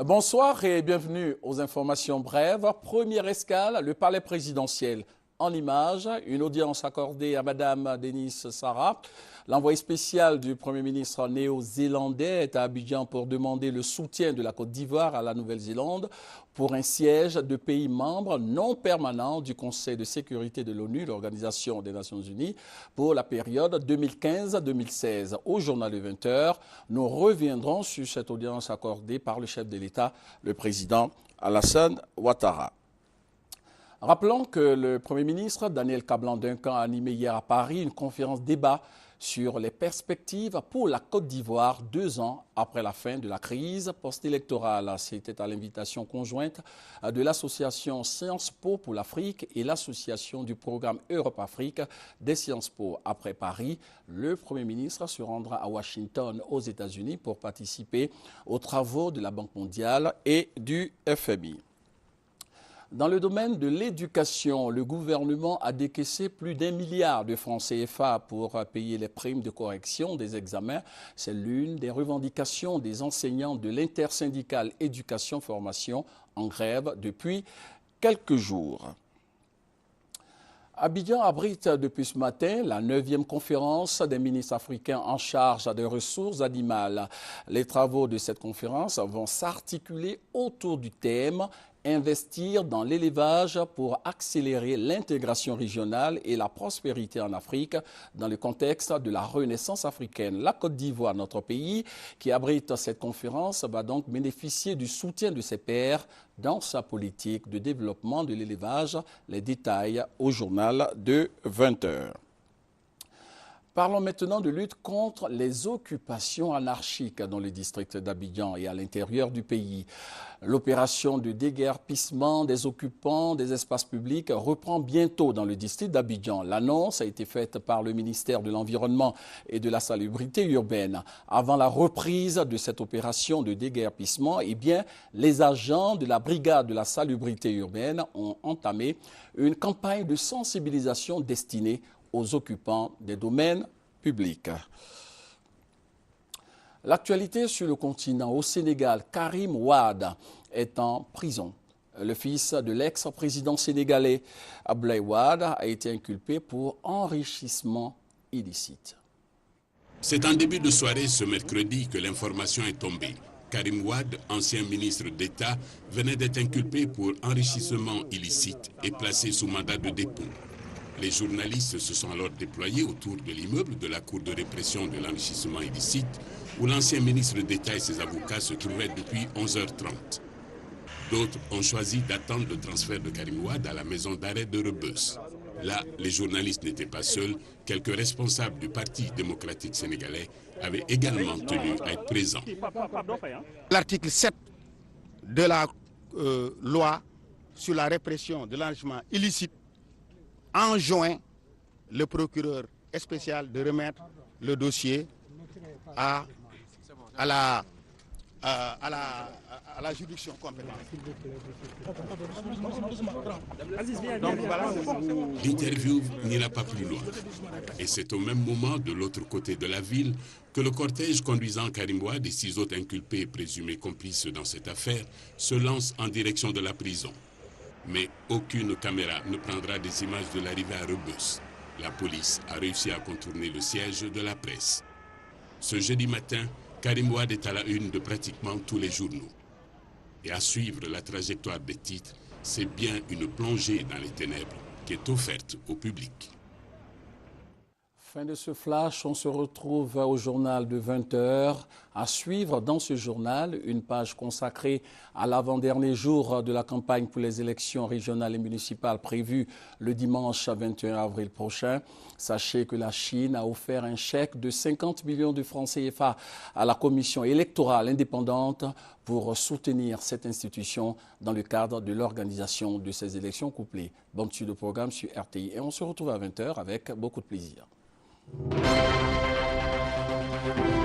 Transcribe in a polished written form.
Bonsoir et bienvenue aux informations brèves. Première escale, le palais présidentiel. En images, une audience accordée à Madame Denis Sarah. L'envoyé spécial du Premier ministre néo-zélandais est à Abidjan pour demander le soutien de la Côte d'Ivoire à la Nouvelle-Zélande pour un siège de pays membres non permanents du Conseil de sécurité de l'ONU, l'Organisation des Nations Unies, pour la période 2015-2016. Au journal de 20h, nous reviendrons sur cette audience accordée par le chef de l'État, le président Alassane Ouattara. Rappelons que le Premier ministre Daniel Kablan-Duncan a animé hier à Paris une conférence débat sur les perspectives pour la Côte d'Ivoire 2 ans après la fin de la crise post-électorale. C'était à l'invitation conjointe de l'association Sciences Po pour l'Afrique et l'association du programme Europe-Afrique des Sciences Po. Après Paris, le Premier ministre se rendra à Washington aux États-Unis pour participer aux travaux de la Banque mondiale et du FMI. Dans le domaine de l'éducation, le gouvernement a décaissé plus d'1 milliard de francs CFA pour payer les primes de correction des examens. C'est l'une des revendications des enseignants de l'intersyndicale éducation-formation en grève depuis quelques jours. Abidjan abrite depuis ce matin la 9e conférence des ministres africains en charge des ressources animales. Les travaux de cette conférence vont s'articuler autour du thème « Investir dans l'élevage pour accélérer l'intégration régionale et la prospérité en Afrique dans le contexte de la renaissance africaine ». La Côte d'Ivoire, notre pays, qui abrite cette conférence, va donc bénéficier du soutien de ses pairs dans sa politique de développement de l'élevage. Les détails au journal de 20h. Parlons maintenant de lutte contre les occupations anarchiques dans le district d'Abidjan et à l'intérieur du pays. L'opération de déguerpissement des occupants des espaces publics reprend bientôt dans le district d'Abidjan. L'annonce a été faite par le ministère de l'Environnement et de la Salubrité urbaine. Avant la reprise de cette opération de déguerpissement, les agents de la brigade de la Salubrité urbaine ont entamé une campagne de sensibilisation destinée aux occupants des domaines publics. L'actualité sur le continent, au Sénégal, Karim Wade est en prison. Le fils de l'ex-président sénégalais Abdoulaye Wade a été inculpé pour enrichissement illicite. C'est en début de soirée ce mercredi que l'information est tombée. Karim Wade, ancien ministre d'État, venait d'être inculpé pour enrichissement illicite et placé sous mandat de dépôt. Les journalistes se sont alors déployés autour de l'immeuble de la Cour de répression de l'enrichissement illicite où l'ancien ministre d'État et ses avocats se trouvaient depuis 11h30. D'autres ont choisi d'attendre le transfert de Karim Wade à la maison d'arrêt de Rebeuss. Là, les journalistes n'étaient pas seuls. Quelques responsables du Parti démocratique sénégalais avaient également tenu à être présents. L'article 7 de la loi sur la répression de l'enrichissement illicite enjoint le procureur spécial de remettre le dossier à la juridiction compétente. L'interview n'ira pas plus loin. Et c'est au même moment, de l'autre côté de la ville, que le cortège conduisant Karim Wade et 6 autres inculpés présumés complices dans cette affaire se lance en direction de la prison. Mais aucune caméra ne prendra des images de l'arrivée à Rebeuss. La police a réussi à contourner le siège de la presse. Ce jeudi matin, Karim Wade est à la une de pratiquement tous les journaux. Et à suivre la trajectoire des titres, c'est bien une plongée dans les ténèbres qui est offerte au public. Fin de ce flash, on se retrouve au journal de 20h. À suivre dans ce journal, une page consacrée à l'avant-dernier jour de la campagne pour les élections régionales et municipales prévues le dimanche 21 avril prochain. Sachez que la Chine a offert un chèque de 50 millions de francs CFA à la commission électorale indépendante pour soutenir cette institution dans le cadre de l'organisation de ces élections couplées. Bonne suite de programme sur RTI et on se retrouve à 20h avec beaucoup de plaisir. Thank you.